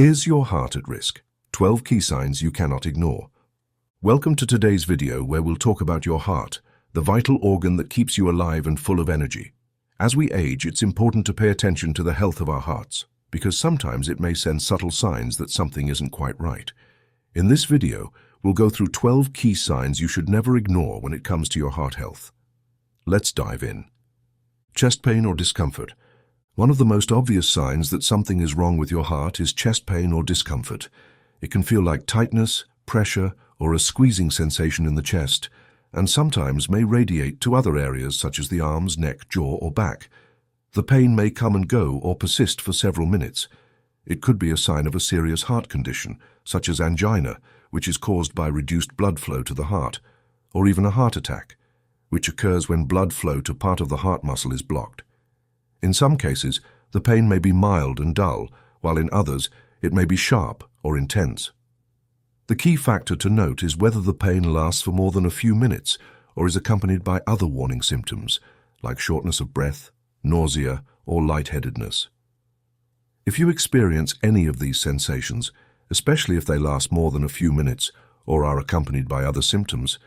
Is your heart at risk? 12 key signs you cannot ignore. Welcome to today's video where we'll talk about your heart, the vital organ that keeps you alive and full of energy. As we age, it's important to pay attention to the health of our hearts, because sometimes it may send subtle signs that something isn't quite right. In this video, we'll go through 12 key signs you should never ignore when it comes to your heart health. Let's dive in. Chest pain or discomfort. One of the most obvious signs that something is wrong with your heart is chest pain or discomfort. It can feel like tightness, pressure, or a squeezing sensation in the chest, and sometimes may radiate to other areas such as the arms, neck, jaw, or back. The pain may come and go or persist for several minutes. It could be a sign of a serious heart condition, such as angina, which is caused by reduced blood flow to the heart, or even a heart attack, which occurs when blood flow to part of the heart muscle is blocked. In some cases, the pain may be mild and dull, while in others, it may be sharp or intense. The key factor to note is whether the pain lasts for more than a few minutes or is accompanied by other warning symptoms, like shortness of breath, nausea, or lightheadedness. If you experience any of these sensations, especially if they last more than a few minutes or are accompanied by other symptoms,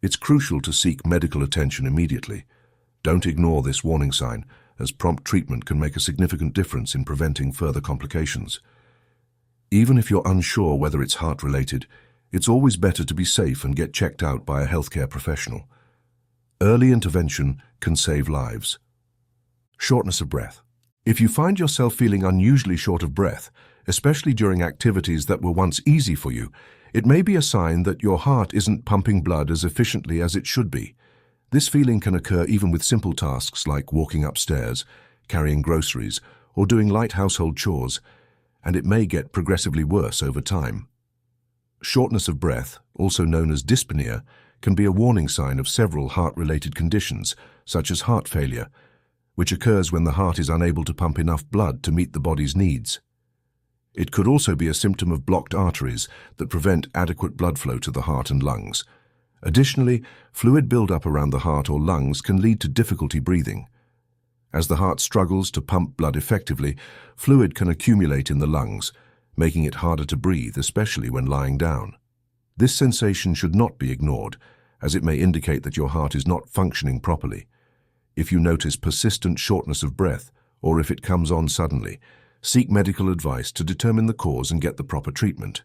it's crucial to seek medical attention immediately. Don't ignore this warning sign, as prompt treatment can make a significant difference in preventing further complications. Even if you're unsure whether it's heart-related, it's always better to be safe and get checked out by a healthcare professional. Early intervention can save lives. Shortness of breath. If you find yourself feeling unusually short of breath, especially during activities that were once easy for you, it may be a sign that your heart isn't pumping blood as efficiently as it should be. This feeling can occur even with simple tasks like walking upstairs, carrying groceries, or doing light household chores, and it may get progressively worse over time. Shortness of breath, also known as dyspnea, can be a warning sign of several heart-related conditions, such as heart failure, which occurs when the heart is unable to pump enough blood to meet the body's needs. It could also be a symptom of blocked arteries that prevent adequate blood flow to the heart and lungs. Additionally, fluid buildup around the heart or lungs can lead to difficulty breathing. As the heart struggles to pump blood effectively, fluid can accumulate in the lungs, making it harder to breathe, especially when lying down. This sensation should not be ignored, as it may indicate that your heart is not functioning properly. If you notice persistent shortness of breath, or if it comes on suddenly, seek medical advice to determine the cause and get the proper treatment.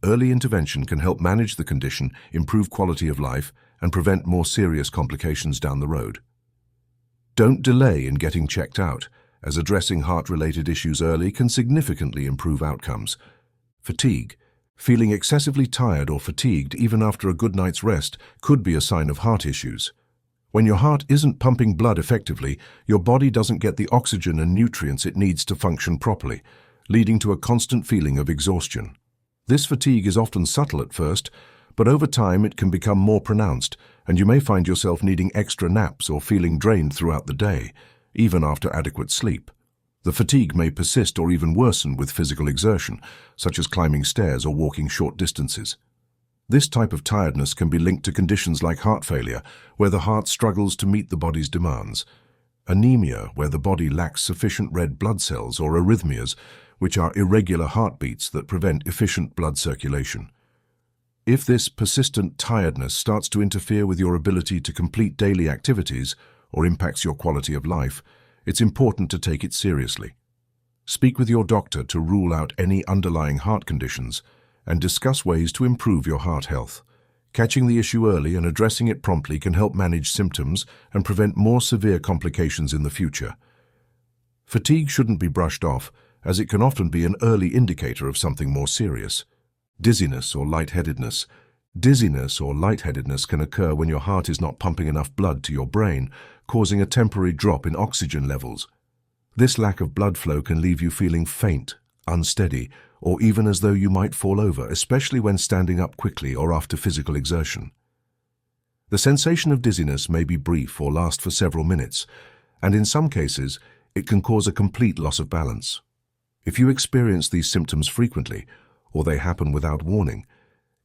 Early intervention can help manage the condition, improve quality of life, and prevent more serious complications down the road. Don't delay in getting checked out, as addressing heart-related issues early can significantly improve outcomes. Fatigue. Feeling excessively tired or fatigued even after a good night's rest could be a sign of heart issues. When your heart isn't pumping blood effectively, your body doesn't get the oxygen and nutrients it needs to function properly, leading to a constant feeling of exhaustion. This fatigue is often subtle at first, but over time it can become more pronounced, and you may find yourself needing extra naps or feeling drained throughout the day, even after adequate sleep. The fatigue may persist or even worsen with physical exertion, such as climbing stairs or walking short distances. This type of tiredness can be linked to conditions like heart failure, where the heart struggles to meet the body's demands, anemia, where the body lacks sufficient red blood cells, or arrhythmias, which are irregular heartbeats that prevent efficient blood circulation. If this persistent tiredness starts to interfere with your ability to complete daily activities or impacts your quality of life, it's important to take it seriously. Speak with your doctor to rule out any underlying heart conditions and discuss ways to improve your heart health. Catching the issue early and addressing it promptly can help manage symptoms and prevent more severe complications in the future. Fatigue shouldn't be brushed off, as it can often be an early indicator of something more serious. Dizziness or lightheadedness. Dizziness or lightheadedness can occur when your heart is not pumping enough blood to your brain, causing a temporary drop in oxygen levels. This lack of blood flow can leave you feeling faint, unsteady, or even as though you might fall over, especially when standing up quickly or after physical exertion. The sensation of dizziness may be brief or last for several minutes, and in some cases, it can cause a complete loss of balance. If you experience these symptoms frequently, or they happen without warning,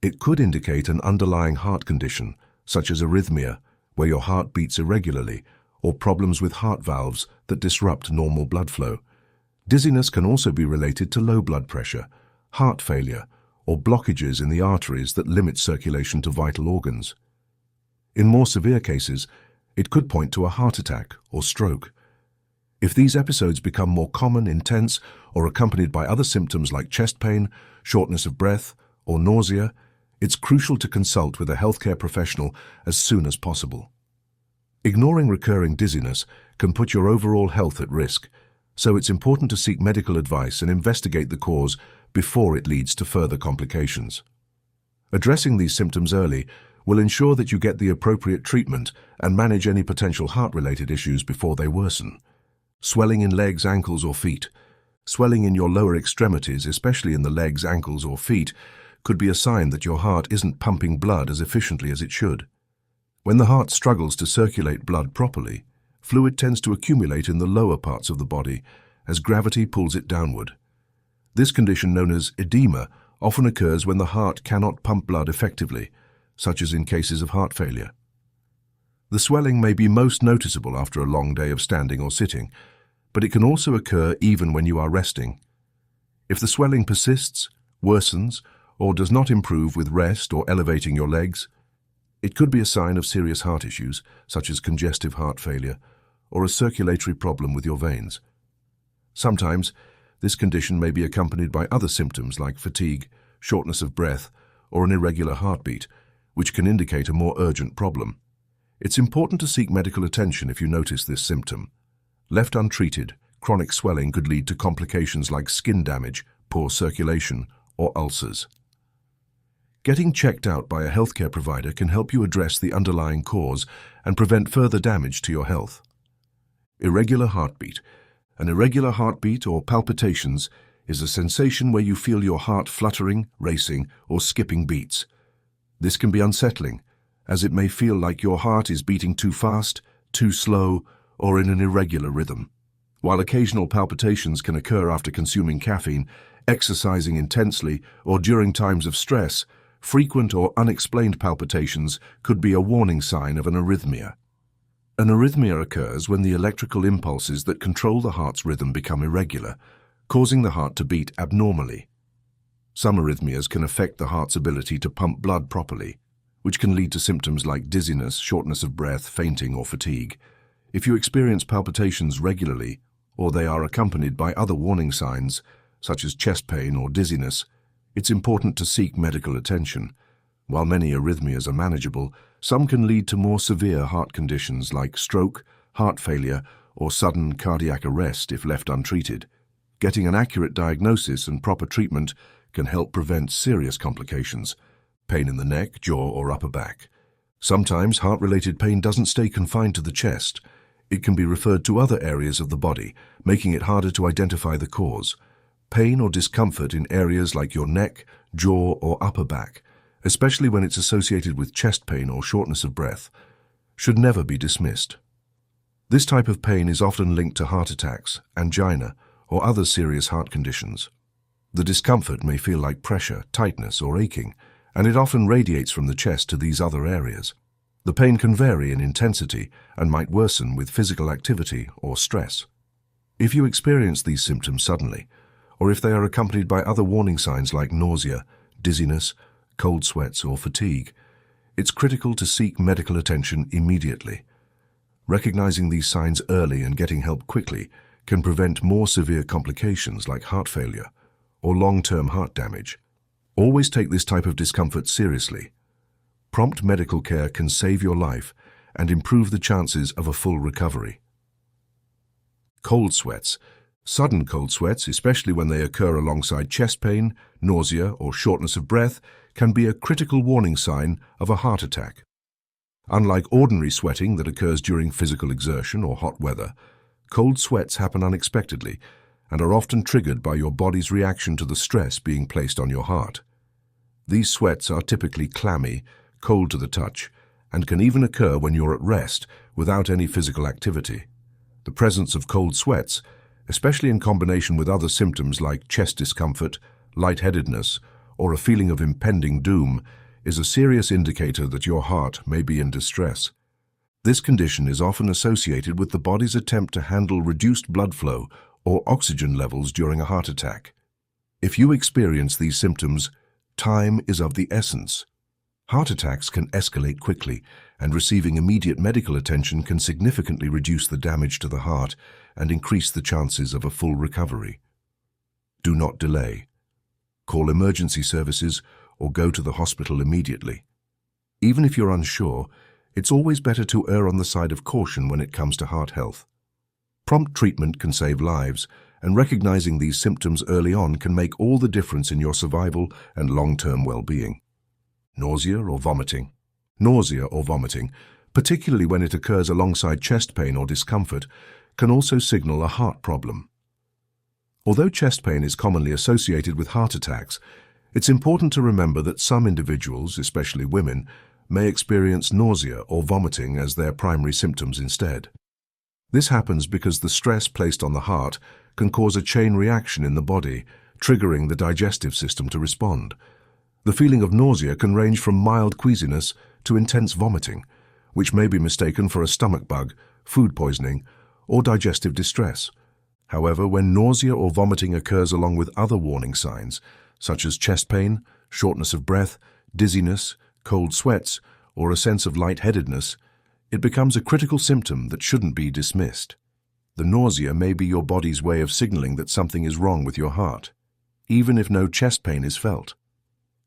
it could indicate an underlying heart condition, such as arrhythmia, where your heart beats irregularly, or problems with heart valves that disrupt normal blood flow. Dizziness can also be related to low blood pressure, heart failure, or blockages in the arteries that limit circulation to vital organs. In more severe cases, it could point to a heart attack or stroke. If these episodes become more common, intense, or accompanied by other symptoms like chest pain, shortness of breath, or nausea, it's crucial to consult with a healthcare professional as soon as possible. Ignoring recurring dizziness can put your overall health at risk, so it's important to seek medical advice and investigate the cause before it leads to further complications. Addressing these symptoms early will ensure that you get the appropriate treatment and manage any potential heart-related issues before they worsen. Swelling in legs, ankles, or feet. Swelling in your lower extremities, especially in the legs, ankles, or feet, could be a sign that your heart isn't pumping blood as efficiently as it should. When the heart struggles to circulate blood properly, fluid tends to accumulate in the lower parts of the body as gravity pulls it downward. This condition, known as edema, often occurs when the heart cannot pump blood effectively, such as in cases of heart failure. The swelling may be most noticeable after a long day of standing or sitting, but it can also occur even when you are resting. If the swelling persists, worsens, or does not improve with rest or elevating your legs, it could be a sign of serious heart issues, such as congestive heart failure, or a circulatory problem with your veins. Sometimes, this condition may be accompanied by other symptoms like fatigue, shortness of breath, or an irregular heartbeat, which can indicate a more urgent problem. It's important to seek medical attention if you notice this symptom. Left untreated, chronic swelling could lead to complications like skin damage, poor circulation, or ulcers. Getting checked out by a healthcare provider can help you address the underlying cause and prevent further damage to your health. Irregular heartbeat. An irregular heartbeat or palpitations is a sensation where you feel your heart fluttering, racing, or skipping beats. This can be unsettling, as it may feel like your heart is beating too fast, too slow, or in an irregular rhythm. While occasional palpitations can occur after consuming caffeine, exercising intensely, or during times of stress, frequent or unexplained palpitations could be a warning sign of an arrhythmia. An arrhythmia occurs when the electrical impulses that control the heart's rhythm become irregular, causing the heart to beat abnormally. Some arrhythmias can affect the heart's ability to pump blood properly, which can lead to symptoms like dizziness, shortness of breath, fainting, or fatigue. If you experience palpitations regularly, or they are accompanied by other warning signs, such as chest pain or dizziness, it's important to seek medical attention. While many arrhythmias are manageable, some can lead to more severe heart conditions like stroke, heart failure, or sudden cardiac arrest if left untreated. Getting an accurate diagnosis and proper treatment can help prevent serious complications, pain in the neck, jaw, or upper back. Sometimes heart-related pain doesn't stay confined to the chest. It can be referred to other areas of the body, making it harder to identify the cause. Pain or discomfort in areas like your neck, jaw, or upper back, especially when it's associated with chest pain or shortness of breath, should never be dismissed. This type of pain is often linked to heart attacks, angina, or other serious heart conditions. The discomfort may feel like pressure, tightness, or aching, and it often radiates from the chest to these other areas. The pain can vary in intensity and might worsen with physical activity or stress. If you experience these symptoms suddenly, or if they are accompanied by other warning signs like nausea, dizziness, cold sweats, or fatigue, it's critical to seek medical attention immediately. Recognizing these signs early and getting help quickly can prevent more severe complications like heart failure or long-term heart damage. Always take this type of discomfort seriously. Prompt medical care can save your life and improve the chances of a full recovery. Cold sweats. Sudden cold sweats, especially when they occur alongside chest pain, nausea, or shortness of breath, can be a critical warning sign of a heart attack. Unlike ordinary sweating that occurs during physical exertion or hot weather, cold sweats happen unexpectedly and are often triggered by your body's reaction to the stress being placed on your heart. These sweats are typically clammy, cold to the touch, and can even occur when you're at rest without any physical activity. The presence of cold sweats, especially in combination with other symptoms like chest discomfort, lightheadedness, or a feeling of impending doom, is a serious indicator that your heart may be in distress. This condition is often associated with the body's attempt to handle reduced blood flow or oxygen levels during a heart attack. If you experience these symptoms, time is of the essence. Heart attacks can escalate quickly, and receiving immediate medical attention can significantly reduce the damage to the heart and increase the chances of a full recovery. Do not delay. Call emergency services or go to the hospital immediately. Even if you're unsure, it's always better to err on the side of caution when it comes to heart health. Prompt treatment can save lives, and recognizing these symptoms early on can make all the difference in your survival and long-term well-being. Nausea or vomiting. Nausea or vomiting, particularly when it occurs alongside chest pain or discomfort, can also signal a heart problem. Although chest pain is commonly associated with heart attacks, it's important to remember that some individuals, especially women, may experience nausea or vomiting as their primary symptoms instead. This happens because the stress placed on the heart can cause a chain reaction in the body, triggering the digestive system to respond. The feeling of nausea can range from mild queasiness to intense vomiting, which may be mistaken for a stomach bug, food poisoning, or digestive distress. However, when nausea or vomiting occurs along with other warning signs, such as chest pain, shortness of breath, dizziness, cold sweats, or a sense of lightheadedness, it becomes a critical symptom that shouldn't be dismissed. The nausea may be your body's way of signaling that something is wrong with your heart, even if no chest pain is felt.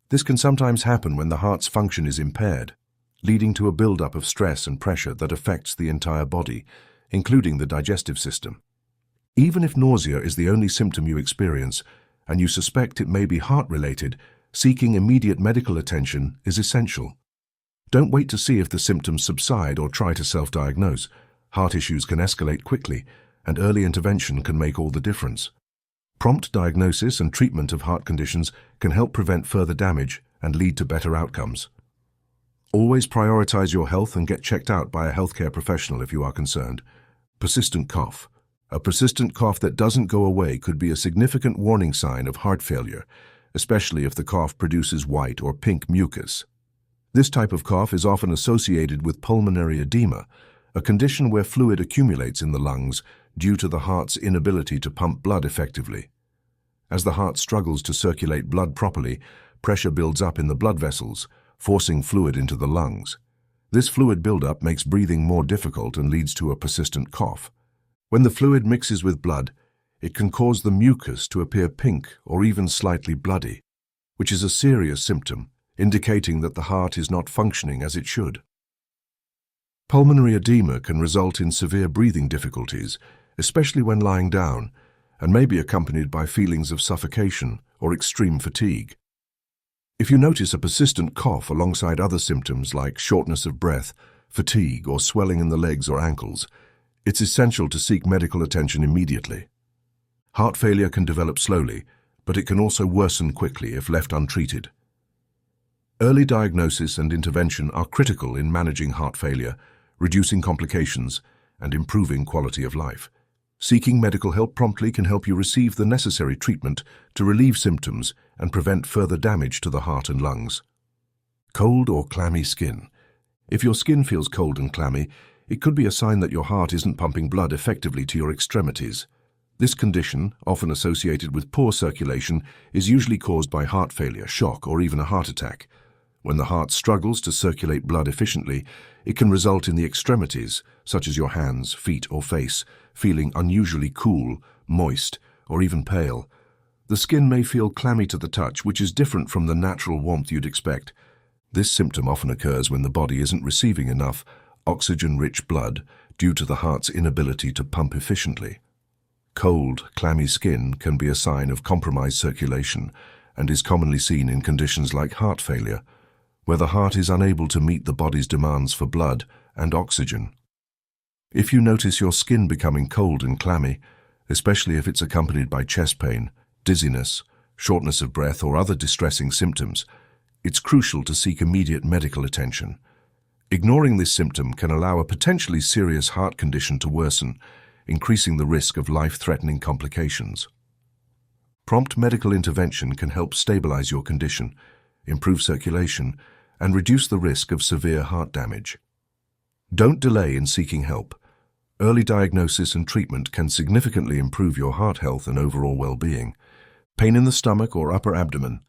This can sometimes happen when the heart's function is impaired, leading to a buildup of stress and pressure that affects the entire body, including the digestive system. Even if nausea is the only symptom you experience, and you suspect it may be heart-related, seeking immediate medical attention is essential. Don't wait to see if the symptoms subside or try to self-diagnose. Heart issues can escalate quickly, and early intervention can make all the difference. Prompt diagnosis and treatment of heart conditions can help prevent further damage and lead to better outcomes. Always prioritize your health and get checked out by a healthcare professional if you are concerned. Persistent cough. A persistent cough that doesn't go away could be a significant warning sign of heart failure, especially if the cough produces white or pink mucus. This type of cough is often associated with pulmonary edema, a condition where fluid accumulates in the lungs due to the heart's inability to pump blood effectively. As the heart struggles to circulate blood properly, pressure builds up in the blood vessels, forcing fluid into the lungs. This fluid buildup makes breathing more difficult and leads to a persistent cough. When the fluid mixes with blood, it can cause the mucus to appear pink or even slightly bloody, which is a serious symptom, indicating that the heart is not functioning as it should. Pulmonary edema can result in severe breathing difficulties, especially when lying down, and may be accompanied by feelings of suffocation or extreme fatigue. If you notice a persistent cough alongside other symptoms like shortness of breath, fatigue, or swelling in the legs or ankles, it's essential to seek medical attention immediately. Heart failure can develop slowly, but it can also worsen quickly if left untreated. Early diagnosis and intervention are critical in managing heart failure, reducing complications, and improving quality of life. Seeking medical help promptly can help you receive the necessary treatment to relieve symptoms and prevent further damage to the heart and lungs. Cold or clammy skin. If your skin feels cold and clammy, it could be a sign that your heart isn't pumping blood effectively to your extremities. This condition, often associated with poor circulation, is usually caused by heart failure, shock, or even a heart attack. When the heart struggles to circulate blood efficiently, it can result in the extremities, such as your hands, feet, or face, feeling unusually cool, moist, or even pale. The skin may feel clammy to the touch, which is different from the natural warmth you'd expect. This symptom often occurs when the body isn't receiving enough oxygen-rich blood due to the heart's inability to pump efficiently. Cold, clammy skin can be a sign of compromised circulation and is commonly seen in conditions like heart failure, where the heart is unable to meet the body's demands for blood and oxygen. If you notice your skin becoming cold and clammy, especially if it's accompanied by chest pain, dizziness, shortness of breath, or other distressing symptoms, it's crucial to seek immediate medical attention. Ignoring this symptom can allow a potentially serious heart condition to worsen, increasing the risk of life-threatening complications. Prompt medical intervention can help stabilize your condition, improve circulation, and reduce the risk of severe heart damage. Don't delay in seeking help. Early diagnosis and treatment can significantly improve your heart health and overall well-being. Pain in the stomach or upper abdomen.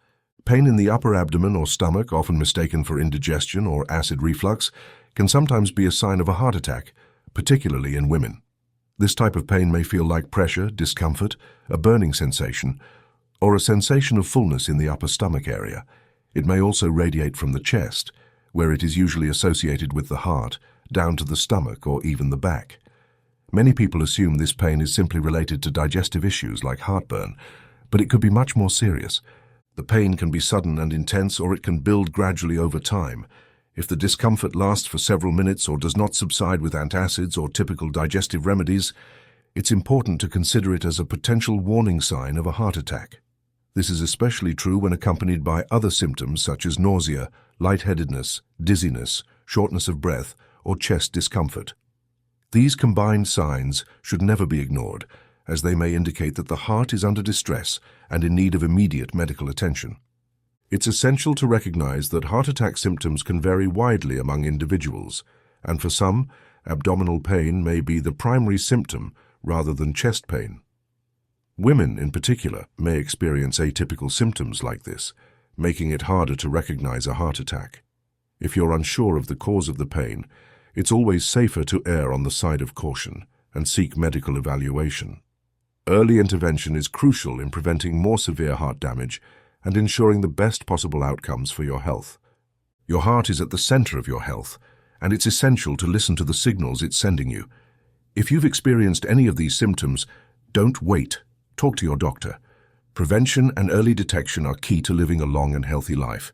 Pain in the upper abdomen or stomach, often mistaken for indigestion or acid reflux, can sometimes be a sign of a heart attack, particularly in women. This type of pain may feel like pressure, discomfort, a burning sensation, or a sensation of fullness in the upper stomach area. It may also radiate from the chest, where it is usually associated with the heart, down to the stomach or even the back. Many people assume this pain is simply related to digestive issues like heartburn, but it could be much more serious. The pain can be sudden and intense, or it can build gradually over time. If the discomfort lasts for several minutes or does not subside with antacids or typical digestive remedies, it's important to consider it as a potential warning sign of a heart attack. This is especially true when accompanied by other symptoms such as nausea, lightheadedness, dizziness, shortness of breath, or chest discomfort. These combined signs should never be ignored, as they may indicate that the heart is under distress and in need of immediate medical attention. It's essential to recognize that heart attack symptoms can vary widely among individuals, and for some, abdominal pain may be the primary symptom rather than chest pain. Women, in particular, may experience atypical symptoms like this, making it harder to recognize a heart attack. If you're unsure of the cause of the pain, it's always safer to err on the side of caution and seek medical evaluation. Early intervention is crucial in preventing more severe heart damage and ensuring the best possible outcomes for your health. Your heart is at the center of your health, and it's essential to listen to the signals it's sending you. If you've experienced any of these symptoms, don't wait. Talk to your doctor. Prevention and early detection are key to living a long and healthy life.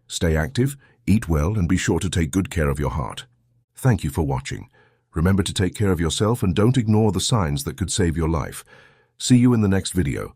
Stay active, eat well, and be sure to take good care of your heart. Thank you for watching. Remember to take care of yourself and don't ignore the signs that could save your life. See you in the next video.